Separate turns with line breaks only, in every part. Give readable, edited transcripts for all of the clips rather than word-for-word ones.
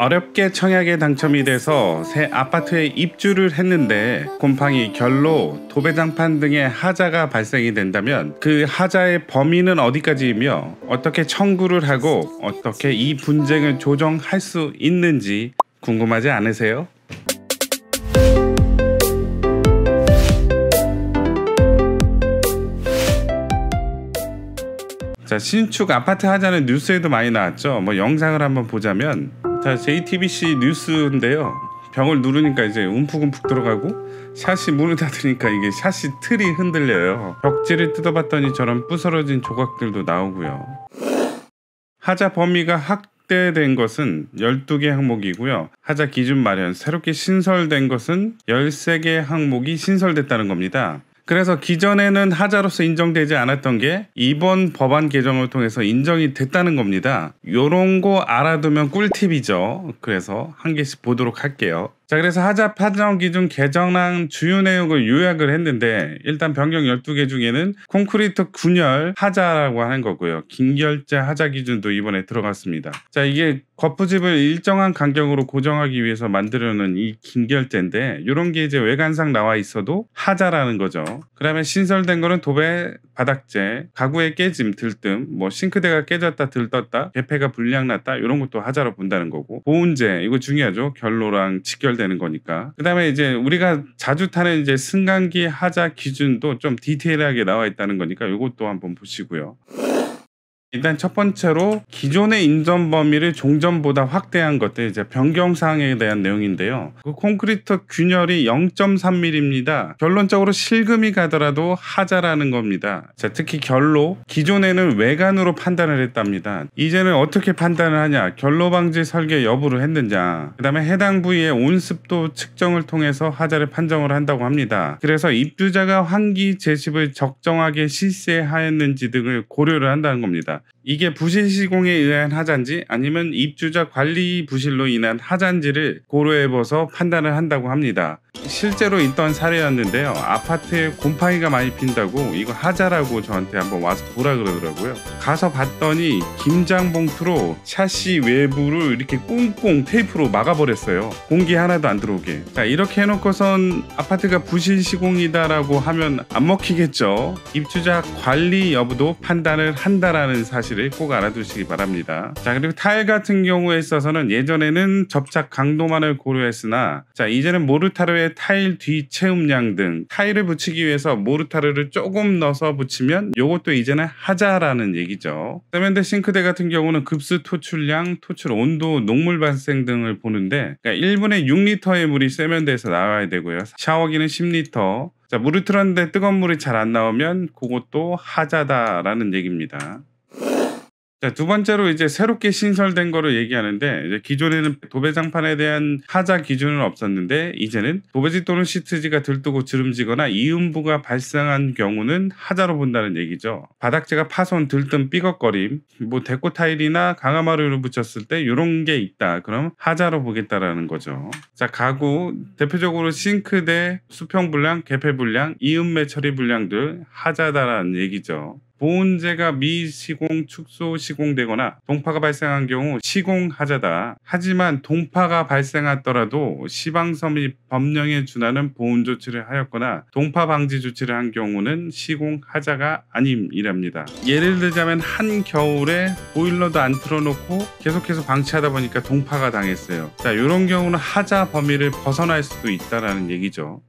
어렵게 청약에 당첨이 돼서 새 아파트에 입주를 했는데 곰팡이, 결로, 도배장판 등의 하자가 발생이 된다면 그 하자의 범위는 어디까지이며 어떻게 청구를 하고 어떻게 이 분쟁을 조정할 수 있는지 궁금하지 않으세요? 자, 신축 아파트 하자는 뉴스에도 많이 나왔죠. 영상을 한번 보자면, 자, JTBC 뉴스인데요. 벽을 누르니까 이제 움푹움푹 들어가고 샷이 문을 닫으니까 이게 샷이 틀이 흔들려요. 벽지를 뜯어봤더니 저런 부스러진 조각들도 나오고요. 하자 범위가 확대된 것은 12개 항목이고요. 하자 기준 마련, 새롭게 신설된 것은 13개 항목이 신설됐다는 겁니다. 그래서 기존에는 하자로서 인정되지 않았던 게 이번 법안 개정을 통해서 인정이 됐다는 겁니다. 요런 거 알아두면 꿀팁이죠. 그래서 한 개씩 보도록 할게요. 자, 그래서 하자 판정 기준 개정안 주요 내용을 요약을 했는데, 일단 변경 12개 중에는 콘크리트 균열 하자라고 하는 거고요. 긴결재 하자 기준도 이번에 들어갔습니다. 자, 이게 겉부집을 일정한 간격으로 고정하기 위해서 만들어놓은 이 긴결재인데, 이런 게 이제 외관상 나와 있어도 하자라는 거죠. 그다음에 신설된 거는 도배, 바닥재, 가구의 깨짐, 들뜸, 싱크대가 깨졌다, 들떴다, 개폐가 불량났다, 이런 것도 하자로 본다는 거고, 보온재, 이거 중요하죠. 결로랑 직결되는 거니까. 그다음에 이제 우리가 자주 타는 이제 승강기 하자 기준도 좀 디테일하게 나와 있다는 거니까 이것도 한번 보시고요. 일단 첫 번째로 기존의 인정 범위를 종전보다 확대한 것들, 이제 변경사항에 대한 내용인데요. 그 콘크리트 균열이 0.3mm입니다. 결론적으로 실금이 가더라도 하자라는 겁니다. 자, 특히 결로, 기존에는 외관으로 판단을 했답니다. 이제는 어떻게 판단을 하냐? 결로 방지 설계 여부를 했느냐, 그 다음에 해당 부위의 온습도 측정을 통해서 하자를 판정을 한다고 합니다. 그래서 입주자가 환기 제습을 적정하게 실시하였는지 등을 고려를 한다는 겁니다. 이게 부실 시공에 의한 하자인지 아니면 입주자 관리 부실로 인한 하자인지를 고려해봐서 판단을 한다고 합니다. 실제로 있던 사례였는데요. 아파트에 곰팡이가 많이 핀다고 이거 하자라고 저한테 한번 와서 보라 그러더라고요. 가서 봤더니 김장 봉투로 샤시 외부를 이렇게 꽁꽁 테이프로 막아버렸어요. 공기 하나도 안 들어오게. 자, 이렇게 해놓고선 아파트가 부실 시공이다라고 하면 안 먹히겠죠. 입주자 관리 여부도 판단을 한다라는 사실을 꼭 알아두시기 바랍니다. 자, 그리고 타일 같은 경우에 있어서는 예전에는 접착 강도만을 고려했으나, 자, 이제는 모르타르의 타일 뒤 채움량 등 타일을 붙이기 위해서 모르타르를 조금 넣어서 붙이면 요것도 이제는 하자라는 얘기죠. 세면대 싱크대 같은 경우는 급수 토출량, 토출 온도, 녹물 발생 등을 보는데, 그러니까 1분에 6리터의 물이 세면대에서 나와야 되고요. 샤워기는 10리터. 자, 물을 틀었는데 뜨거운 물이 잘 안 나오면 그것도 하자다라는 얘기입니다. 자, 두 번째로 이제 새롭게 신설된 거를 얘기하는데, 이제 기존에는 도배장판에 대한 하자 기준은 없었는데 이제는 도배지 또는 시트지가 들뜨고 주름지거나 이음부가 발생한 경우는 하자로 본다는 얘기죠. 바닥재가 파손, 들뜸, 삐걱거림, 데코 타일이나 강화마루를 붙였을 때 이런 게 있다. 그럼 하자로 보겠다라는 거죠. 자, 가구 대표적으로 싱크대, 수평 불량, 개폐 불량, 이음매 처리 불량들 하자다라는 얘기죠. 보온재가 미시공, 축소 시공되거나 동파가 발생한 경우 시공하자다. 하지만 동파가 발생하더라도 시방섬이 법령에 준하는 보온 조치를 하였거나 동파 방지 조치를 한 경우는 시공하자가 아님이랍니다. 예를 들자면 한겨울에 보일러도 안 틀어놓고 계속해서 방치하다 보니까 동파가 당했어요. 자, 이런 경우는 하자 범위를 벗어날 수도 있다라는 얘기죠.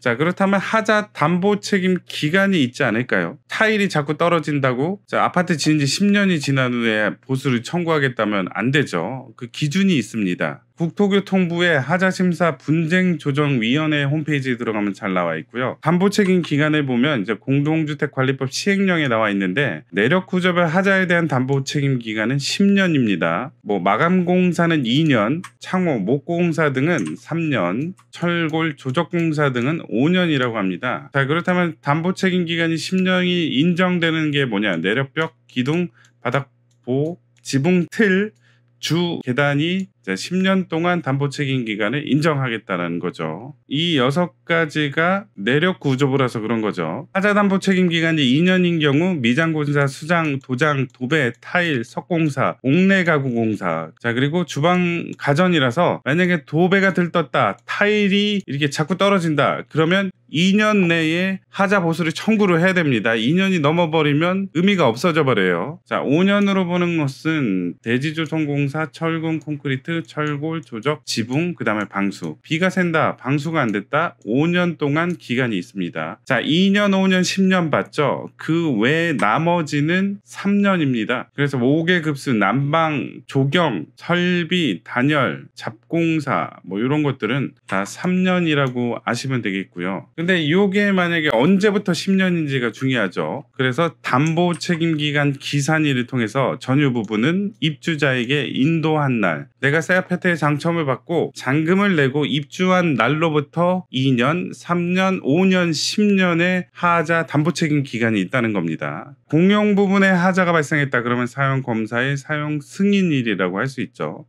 자, 그렇다면 하자 담보 책임 기간이 있지 않을까요? 타일이 자꾸 떨어진다고 아파트 지은 지 10년이 지난 후에 보수를 청구하겠다면 안 되죠. 그 기준이 있습니다. 국토교통부의 하자심사 분쟁조정위원회 홈페이지에 들어가면 잘 나와 있고요. 담보 책임 기간을 보면 이제 공동주택관리법 시행령에 나와 있는데, 내력구조별 하자에 대한 담보 책임 기간은 10년입니다. 마감공사는 2년, 창호, 목공사 등은 3년, 철골, 조적공사 등은 5년이라고 합니다. 자, 그렇다면 담보 책임 기간이 10년이 인정되는 게 뭐냐? 내력벽, 기둥, 바닥보, 지붕 틀, 주, 계단이 자, 10년 동안 담보 책임 기간을 인정하겠다는 거죠. 이 6가지가 내력 구조부라서 그런 거죠. 하자 담보 책임 기간이 2년인 경우 미장공사, 수장, 도장, 도배, 타일, 석공사, 옥내 가구 공사. 자, 그리고 주방 가전이라서 만약에 도배가 들떴다, 타일이 이렇게 자꾸 떨어진다. 그러면 2년 내에 하자 보수를 청구를 해야 됩니다. 2년이 넘어버리면 의미가 없어져 버려요. 자, 5년으로 보는 것은 대지조성공사, 철근, 콘크리트, 철골, 조적, 지붕, 그 다음에 방수. 비가 샌다, 방수가 안 됐다, 5년 동안 기간이 있습니다. 자, 2년, 5년, 10년 봤죠? 그 외 나머지는 3년입니다. 그래서 5개 급수, 난방, 조경, 설비, 단열, 잡공사 뭐 이런 것들은 다 3년이라고 아시면 되겠고요. 근데 이게 만약에 언제부터 10년인지가 중요하죠. 그래서 담보 책임 기간 기산일을 통해서 전유 부분은 입주자에게 인도한 날, 내가 세아페트의 장첨을 받고 잔금을 내고 입주한 날로부터 2년, 3년, 5년, 10년의 하자 담보 책임 기간이 있다는 겁니다. 공용 부분에 하자가 발생했다 그러면 사용 검사의 사용 승인일이라고 할 수 있죠.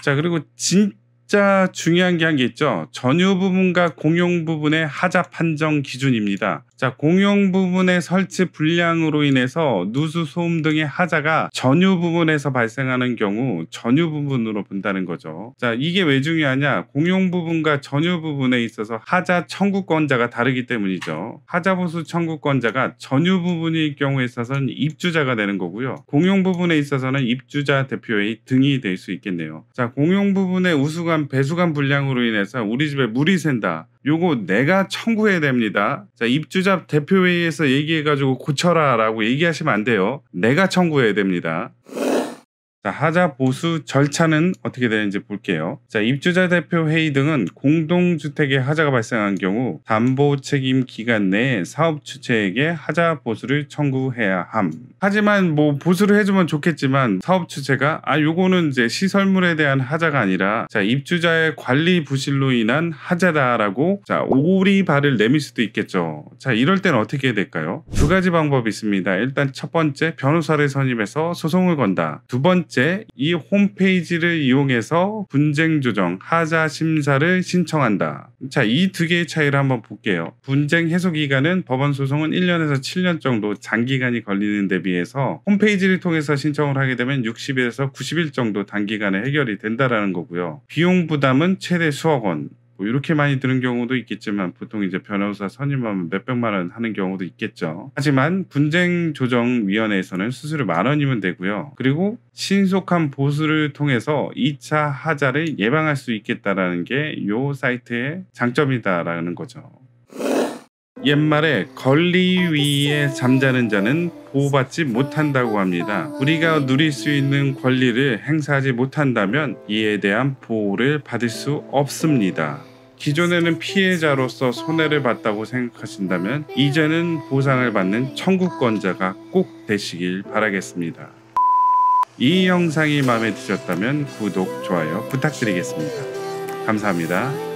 자, 그리고 진짜 중요한 게 한 게 있죠. 전유 부분과 공용 부분의 하자 판정 기준입니다. 자, 공용 부분의 설치 불량으로 인해서 누수, 소음 등의 하자가 전유 부분에서 발생하는 경우 전유 부분으로 본다는 거죠. 자, 이게 왜 중요하냐? 공용 부분과 전유 부분에 있어서 하자 청구권자가 다르기 때문이죠. 하자 보수 청구권자가 전유 부분일 경우에 있어서는 입주자가 되는 거고요. 공용 부분에 있어서는 입주자 대표회의 등이 될 수 있겠네요. 자, 공용 부분의 우수관, 배수관 불량으로 인해서 우리 집에 물이 샌다. 요거 내가 청구해야 됩니다. 자, 입주자 대표회의에서 얘기해가지고 고쳐라 라고 얘기하시면 안 돼요. 내가 청구해야 됩니다. 자, 하자 보수 절차는 어떻게 되는지 볼게요. 자, 입주자 대표 회의 등은 공동주택에 하자가 발생한 경우 담보 책임 기간 내에 사업 주체에게 하자 보수를 청구해야 함. 하지만 뭐 보수를 해주면 좋겠지만 사업 주체가 요거는 이제 시설물에 대한 하자가 아니라 자, 입주자의 관리 부실로 인한 하자다라고 자, 오리발을 내밀 수도 있겠죠. 자, 이럴 때는 어떻게 해야 될까요? 두 가지 방법이 있습니다. 일단 첫 번째, 변호사를 선임해서 소송을 건다. 두 번째, 이 홈페이지를 이용해서 분쟁 조정, 하자 심사를 신청한다. 자, 이 두 개의 차이를 한번 볼게요. 분쟁 해소 기간은 법원 소송은 1년에서 7년 정도 장기간이 걸리는 데 비해서 홈페이지를 통해서 신청을 하게 되면 60일에서 90일 정도 단기간에 해결이 된다라는 거고요. 비용 부담은 최대 수억 원. 뭐 이렇게 많이 드는 경우도 있겠지만 보통 이제 변호사 선임하면 몇백만 원 하는 경우도 있겠죠. 하지만 분쟁조정위원회에서는 수수료 10,000원이면 되고요. 그리고 신속한 보수를 통해서 2차 하자를 예방할 수 있겠다라는 게 이 사이트의 장점이다라는 거죠. 옛말에 권리 위에 잠자는 자는 보호받지 못한다고 합니다. 우리가 누릴 수 있는 권리를 행사하지 못한다면 이에 대한 보호를 받을 수 없습니다. 기존에는 피해자로서 손해를 봤다고 생각하신다면 이제는 보상을 받는 청구권자가 꼭 되시길 바라겠습니다. 이 영상이 마음에 드셨다면 구독, 좋아요 부탁드리겠습니다. 감사합니다.